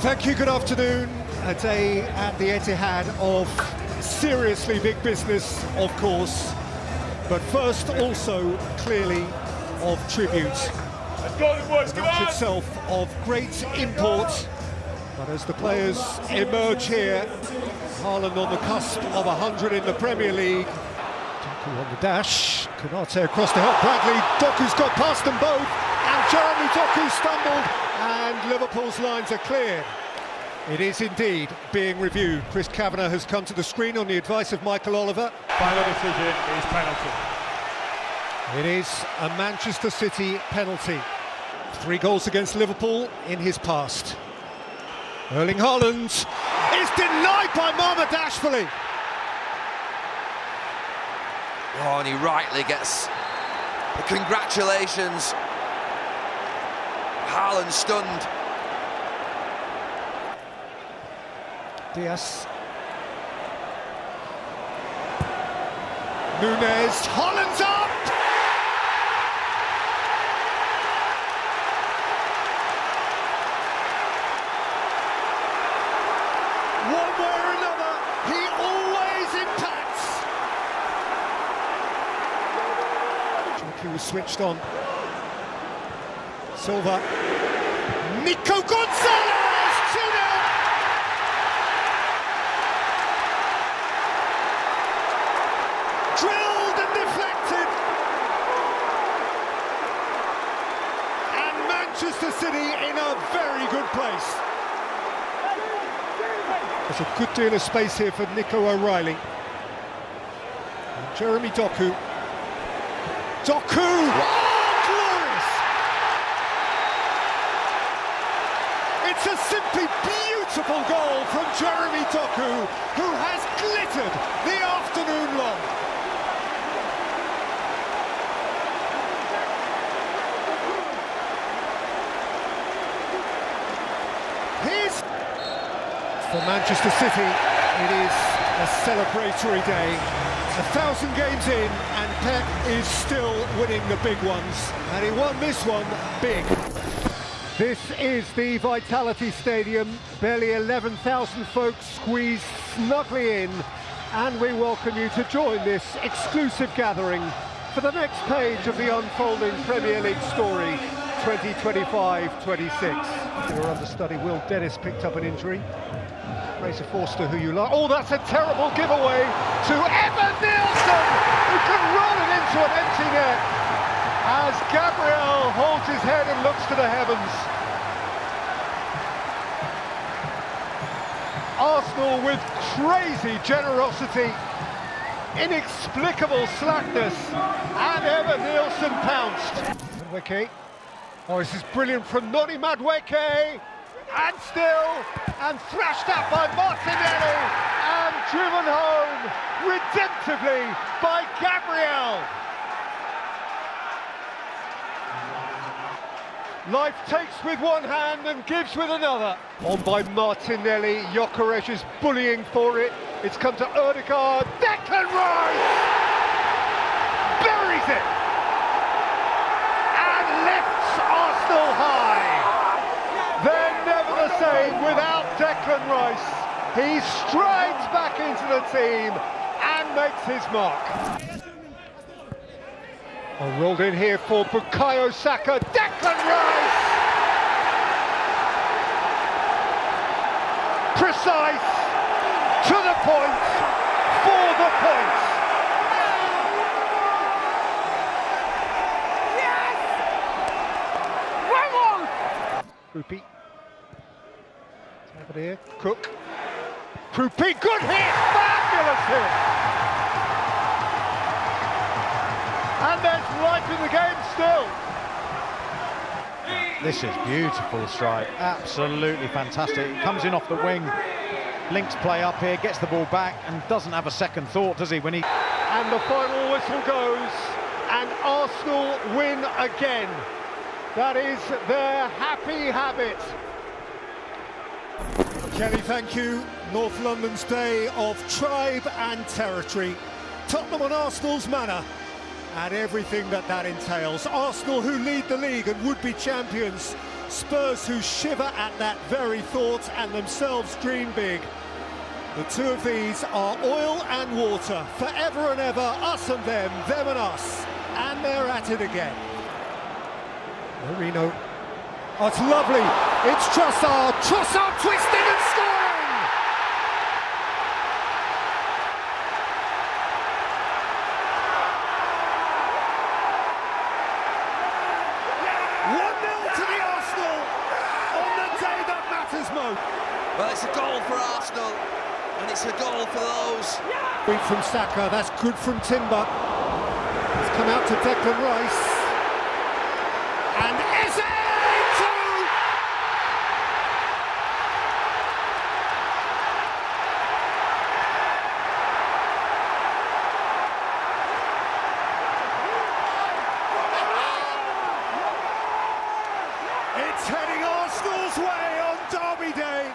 Thank you, good afternoon. A day at the Etihad of seriously big business, of course, but first also clearly of tribute. Let's go, boys, The match itself of great import, but as the players emerge here, Haaland on the cusp of 100 in the Premier League. Doku on the dash, Konate across to help Bradley, Doku's got past them both, and Jeremy Doku stumbled, and Liverpool's lines are cleared. It is indeed being reviewed. Chris Kavanagh has come to the screen on the advice of Michael Oliver. Final decision is penalty. It is a Manchester City penalty. 3 goals against Liverpool in his past. Erling Haaland is denied by Mohamed Ashfali. Oh, and he rightly gets the congratulations. Haaland stunned. Diaz. Nunez, Haaland's up! One way or another, he always impacts. He was switched on. Silva. Nico Gonzalez, 2-0! Drilled and deflected, and Manchester City in a very good place. There's a good deal of space here for Nico O'Reilly. And Jeremy Doku. Doku! Oh, glorious! It's a simply beautiful goal from Jeremy Doku, who has glittered the afternoon long. For Manchester City, it is a celebratory day. 1,000 games in, and Pep is still winning the big ones. And he won this one big. This is the Vitality Stadium. Barely 11,000 folks squeezed snugly in. And we welcome you to join this exclusive gathering for the next page of the unfolding Premier League story, 2025-26. Your understudy Will Dennis picked up an injury. Fraser Forster, who you like. Oh, that's a terrible giveaway to Evan Nielsen, who can roll it into an empty net as Gabriel holds his head and looks to the heavens. Arsenal with crazy generosity, inexplicable slackness, and Evan Nielsen pounced. Madueke. Oh, this is brilliant from Noni Madueke. And still, and thrashed out by Martinelli, and driven home redemptively by Gabriel. Life takes with one hand and gives with another. On by Martinelli, Gyökeres is bullying for it. It's come to Ødegaard, Declan Rice! Buries it! And lifts Arsenal high. They're never the same without Declan Rice. He strides back into the team and makes his mark. Oh, rolled in here for Bukayo Saka, Declan Rice! Precise, to the point, for the point. Krupi. Over there, Cook. Krupi, good hit! Fabulous hit! And there's life in the game still. This is beautiful strike, absolutely fantastic. It comes in off the wing, links play up here, gets the ball back and doesn't have a second thought, does he, when he... And the final whistle goes, and Arsenal win again. That is their happy habit. Kelly, thank you. North London's day of tribe and territory. Tottenham on Arsenal's manor. and everything that entails. Arsenal, who lead the league and would be champions, Spurs who shiver at that very thought and themselves dream big. The two of these are oil and water, forever and ever, us and them and us. And they're at it again. Marino. Oh, it's lovely. It's Trossard. Trossard twisting and scoring! 1-0 to the Arsenal on the day that matters most. Well, it's a goal for Arsenal, and it's a goal for those. Great from Saka, that's good from Timber. He's come out to Declan Rice. And Eze! It's heading Arsenal's way on Derby Day.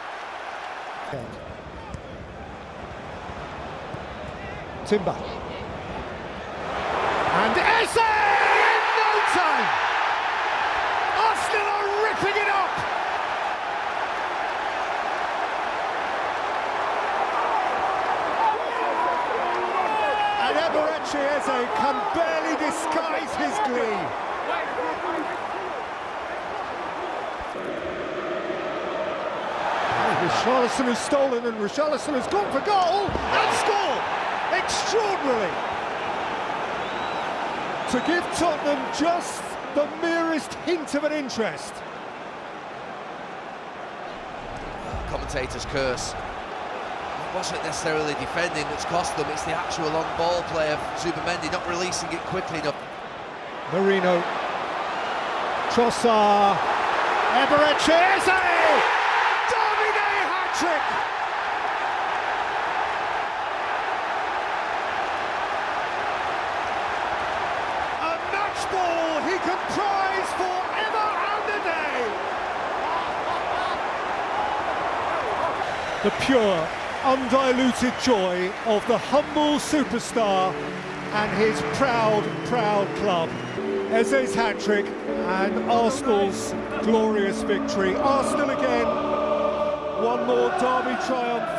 Timber. And Eze in no time. Arsenal are ripping it up. And Eberechi Eze can barely disguise his glee. Richarlison has stolen and Richarlison has gone for goal and scored! Extraordinarily! To give Tottenham just the merest hint of an interest. Commentator's curse. It wasn't necessarily defending that's cost them, it's the actual long ball play of Zubamendi not releasing it quickly enough. Marino. Trossard. Eberechi Eze! Trick. A match ball he can prize forever and a day. The pure, undiluted joy of the humble superstar and his proud, proud club. Eze's hat-trick and Arsenal's glorious victory. Arsenal again. One more derby triumph,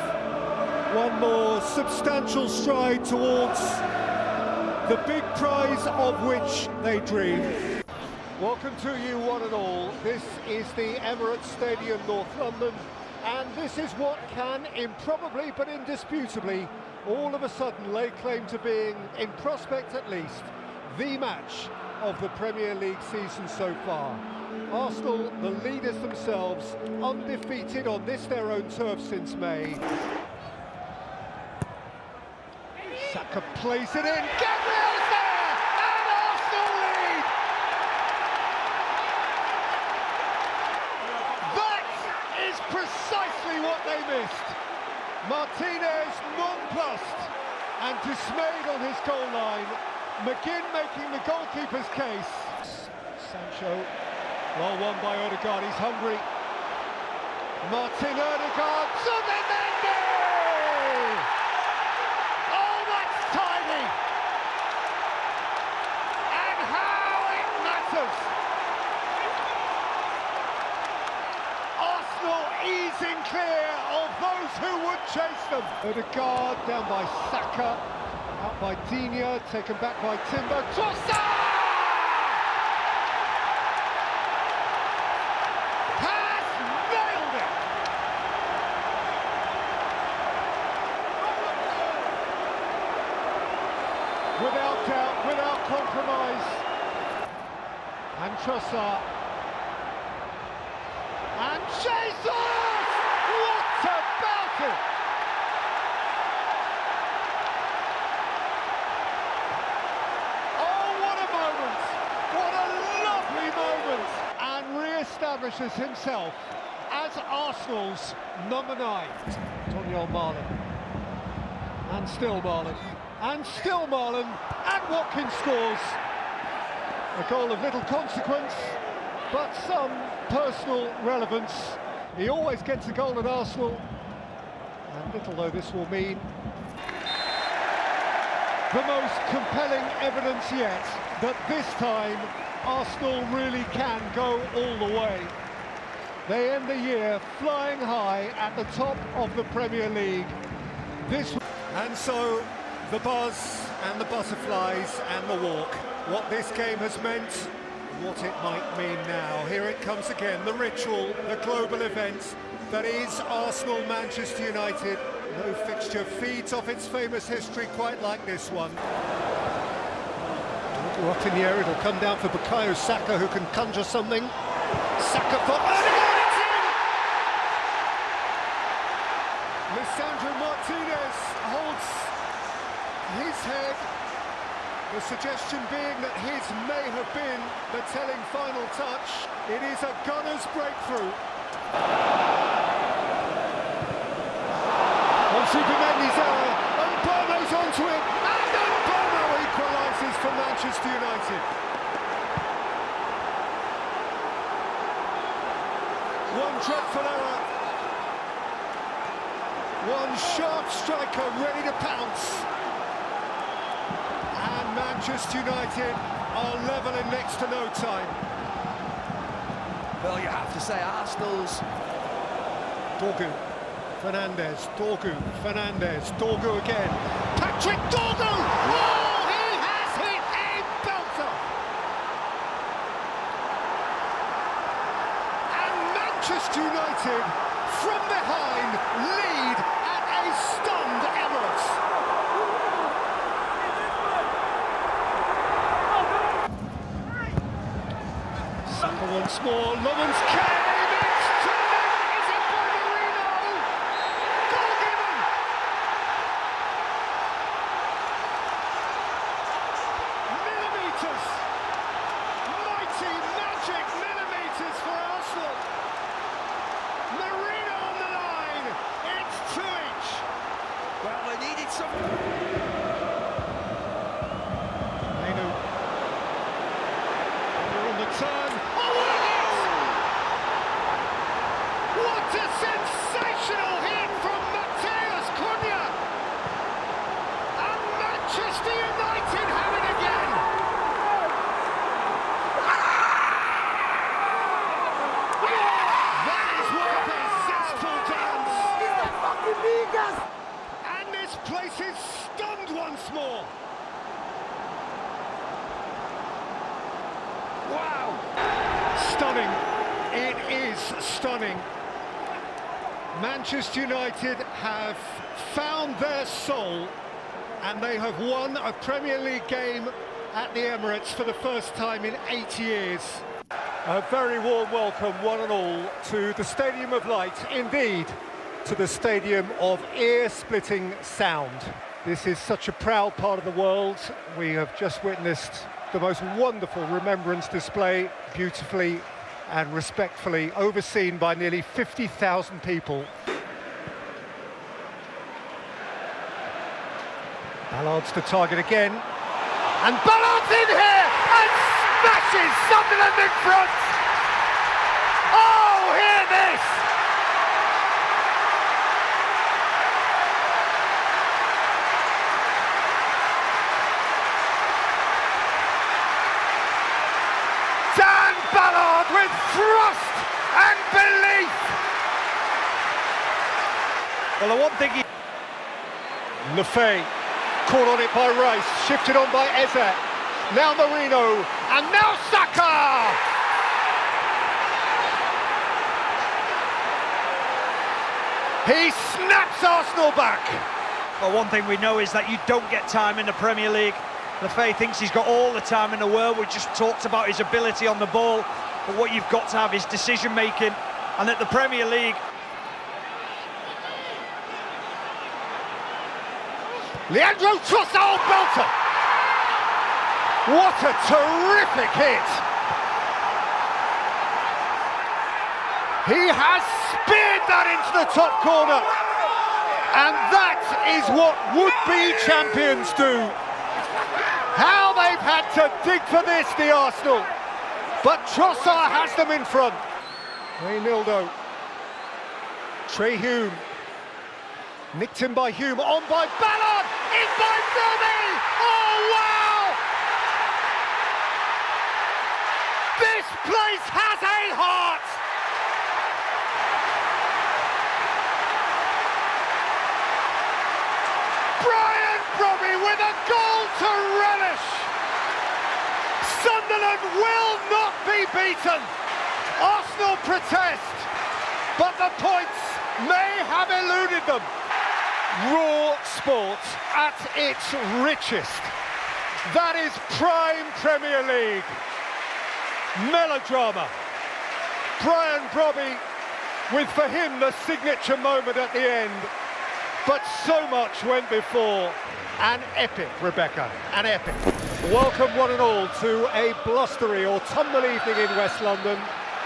one more substantial stride towards the big prize of which they dream. Welcome to you one and all. This is the Emirates Stadium, North London, and this is what can, improbably but indisputably, all of a sudden lay claim to being, in prospect at least, the match of the Premier League season so far. Arsenal, the leaders themselves, undefeated on this their own turf since May. Saka plays it in, Gabriel's there, and Arsenal lead! That is precisely what they missed. Martinez nonplussed and dismayed on his goal line. McGinn making the goalkeeper's case. Sancho. Well won by Odegaard, he's hungry. Martin Odegaard, Zubamendi! Oh, that's tiny! And how it matters! Arsenal easing clear of those who would chase them. Odegaard down by Saka, out by Digne, taken back by Timber. Trossard! Without doubt, without compromise. And Trossard. And Jesus! What about it? Oh, what a moment! What a lovely moment! And re-establishes himself as Arsenal's number 9. Tonyo Marlon. And still Marlon. And still Marlon, and Watkins scores. A goal of little consequence, but some personal relevance. He always gets a goal at Arsenal, and little though this will mean. The most compelling evidence yet that this time Arsenal really can go all the way. They end the year flying high at the top of the Premier League. And so the buzz and the butterflies and the walk. What this game has meant, what it might mean now. Here it comes again, the ritual, the global event that is Arsenal-Manchester United. No fixture feeds off its famous history quite like this one. It'll go up in the air, it'll come down for Bukayo Saka, who can conjure something. Saka for... it's in! Lisandro Martinez holds his head. The suggestion being that his may have been the telling final touch. It is a gunner's breakthrough. On Superman's error, and Bono's onto it, and then Bono equalises for Manchester United. One dreadful error, one sharp striker ready to pounce, and Manchester United are levelling next to no time. Well, you have to say Arsenal's... Dorgu, Fernandes, Dorgu, Fernandes, Dorgu again. Patrick Dorgu! Oh, he has hit a belter! And Manchester United, from behind, lead at a stunned Emirates. Saka once more, Lovren's came! And this place is stunned once more. Wow! Stunning. It is stunning. Manchester United have found their soul and they have won a Premier League game at the Emirates for the first time in 8 years. A very warm welcome, one and all, to the Stadium of Light, indeed, to the Stadium of ear-splitting sound. This is such a proud part of the world. We have just witnessed the most wonderful remembrance display, beautifully and respectfully overseen by nearly 50,000 people. Ballard's the target again, and Ballard's in here and smashes Sunderland in front! Oh, hear this! Dan Ballard with thrust and belief! Well, the one thing he... Lefay caught on it by Rice, shifted on by Eze, now Marino, and now Saka! He snaps Arsenal back! Well, one thing we know is that you don't get time in the Premier League. Lefay thinks he's got all the time in the world. We just talked about his ability on the ball, but what you've got to have is decision-making, and at the Premier League... Leandro Trossard, belter! What a terrific hit! He has speared that into the top corner, and that is what would-be champions do. How they've had to dig for this, the Arsenal, but Trossard has them in front. Reynildo, Trey Hume, nicked in by Hume, on by Ballard, in by Philby! Oh, wow! This place has a heart! with a goal to relish. Sunderland will not be beaten. Arsenal protest, but the points may have eluded them. Raw sport at its richest. That is prime Premier League. Melodrama. Brian Brobby with, for him, the signature moment at the end. But so much went before. An epic, Rebecca, an epic. Welcome one and all to a blustery autumnal evening in West London.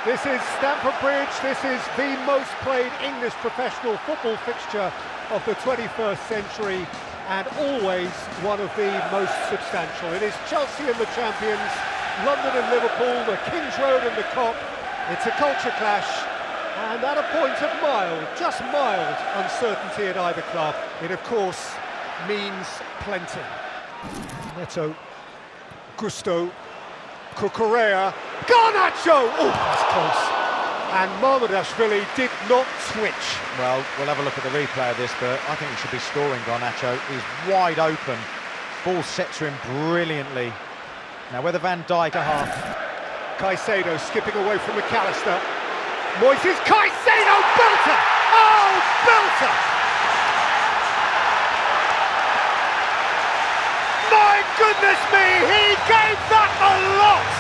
This is Stamford Bridge. This is the most played English professional football fixture of the 21st century, and always one of the most substantial. It is Chelsea and the champions, London and Liverpool, the King's Road and the Kop. It's a culture clash, and at a point of mild, just mild uncertainty at either club. It, of course, means plenty. Neto, Gusto, Cucurella, Garnacho! Oh, that's close. And Mamardashvili did not switch. Well, we'll have a look at the replay of this, but I think he should be scoring. Garnacho is wide open. Ball set to him brilliantly. Now whether Van Dijk a half. Caicedo skipping away from McAllister. Moises Caicedo, belter! Oh, belter! My goodness me, he gave that a lot!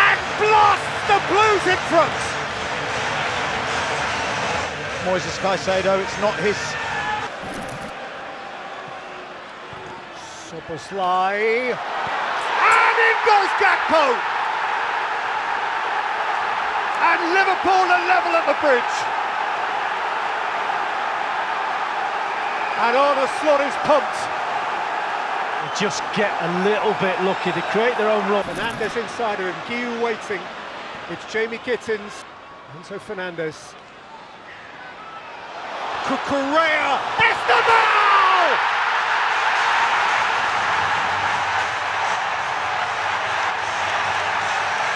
And blasts the Blues in front! Moises Caicedo, it's not his. Szoboszlai, and in goes Gakpo! And Liverpool are level at the bridge. And Arne Slot is pumped. Just get a little bit lucky to create their own run. Fernandes inside of him, Guiu waiting. It's Jamie Gittins, Enzo Fernandes. Cucurella, Esteban!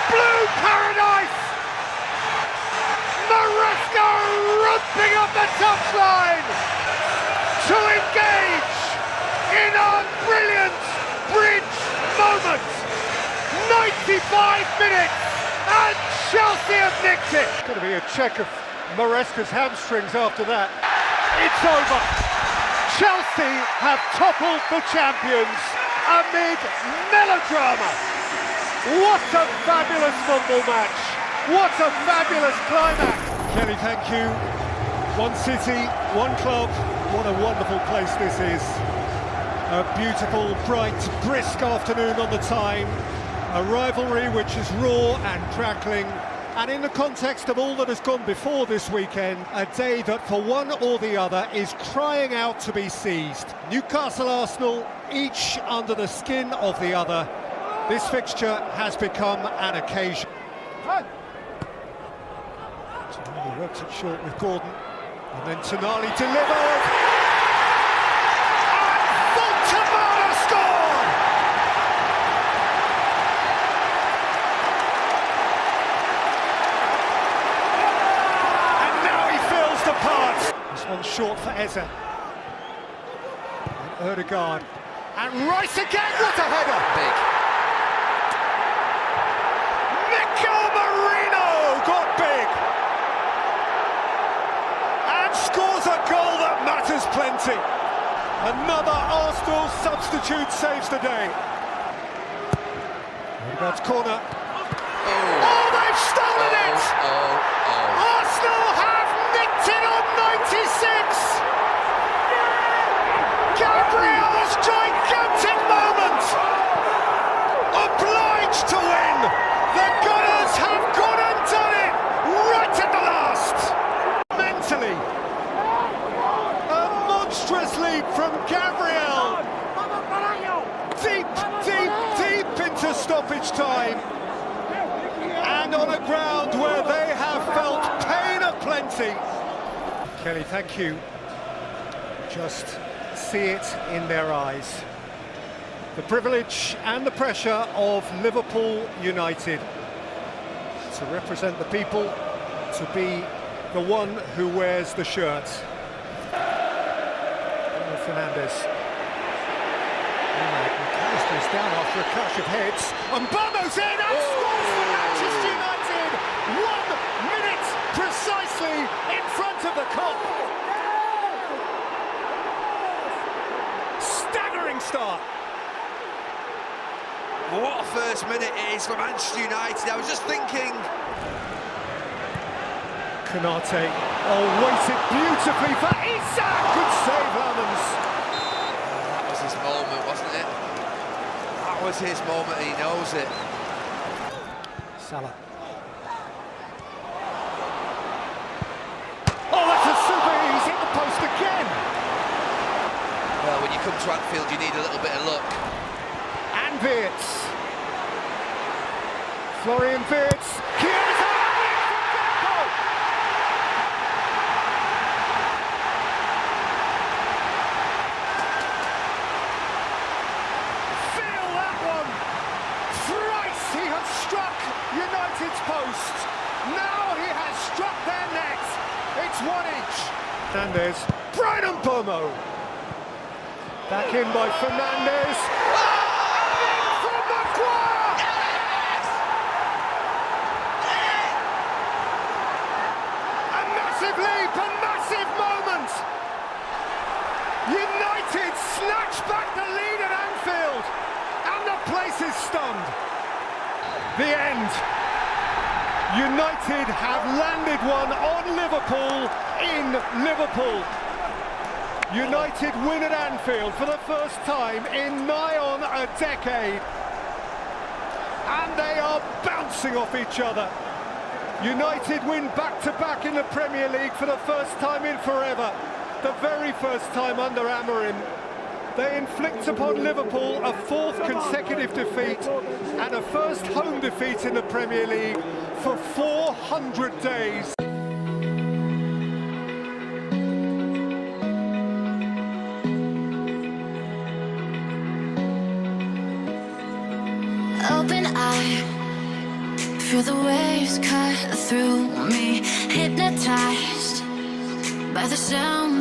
Blue paradise! Maresca running up the touchline to engage in a brilliant bridge moment. 95 minutes and Chelsea have nicked it. It's going to be a check of Maresca's hamstrings after that. It's over. Chelsea have toppled the champions amid melodrama. What a fabulous football match. What a fabulous climax. Kelly, thank you. One city, one club. What a wonderful place this is. A beautiful, bright, brisk afternoon on the Tyne. A rivalry which is raw and crackling. And in the context of all that has gone before this weekend, a day that for one or the other is crying out to be seized. Newcastle Arsenal, each under the skin of the other. This fixture has become an occasion. Tonali works it short with Gordon. And then Tonali delivered. One short for Eze. And Ødegaard. And Rice again, what a header! Big. Mikel Merino got big! And scores a goal that matters plenty. Another Arsenal substitute saves the day. Ødegaard's corner. Oh, they've stolen it! Arsenal have nicked it on 96! Gabriel's gigantic moment! Obliged to win! The Gunners have gone and done it! Right at the last! Mentally, a monstrous leap from Gabriel! Deep into stoppage time! And on a ground where they have felt pain aplenty. Kelly, thank you. Just see it in their eyes. The privilege and the pressure of Liverpool United to represent the people, to be the one who wears the shirt. Fernandes. He's down after a clash of heads. And Bono's in and scores for Manchester United! 1 minute precisely in front of the Kop. Staggering start. What a first minute it is for Manchester United. I was just thinking... Konate, waited beautifully for Isak. Good save, Lamans. That was his moment, wasn't it? That was his moment, he knows it. Salah. Oh, that's a super, he's hit the post again. Well, when you come to Anfield, you need a little bit of luck. And Wirtz. Florian Wirtz. Chiesa! Feel that one! Thrice he has struck United's post. Now he has struck their net. It's 1 each. Fernandes. Brian Mbomo. Back in by Fernandes. From Maguire! A massive leap, a massive moment! United snatch back the lead at Anfield, and the place is stunned. The end. United have landed one on Liverpool in Liverpool. United win at Anfield for the first time in nigh on a decade. And they are bouncing off each other. United win back-to-back in the Premier League for the first time in forever. The very first time under Amorim. They inflict upon Liverpool a 4th consecutive defeat and a first home defeat in the Premier League for 400 days. Open eye, feel the waves cut through me, hypnotized by the sound.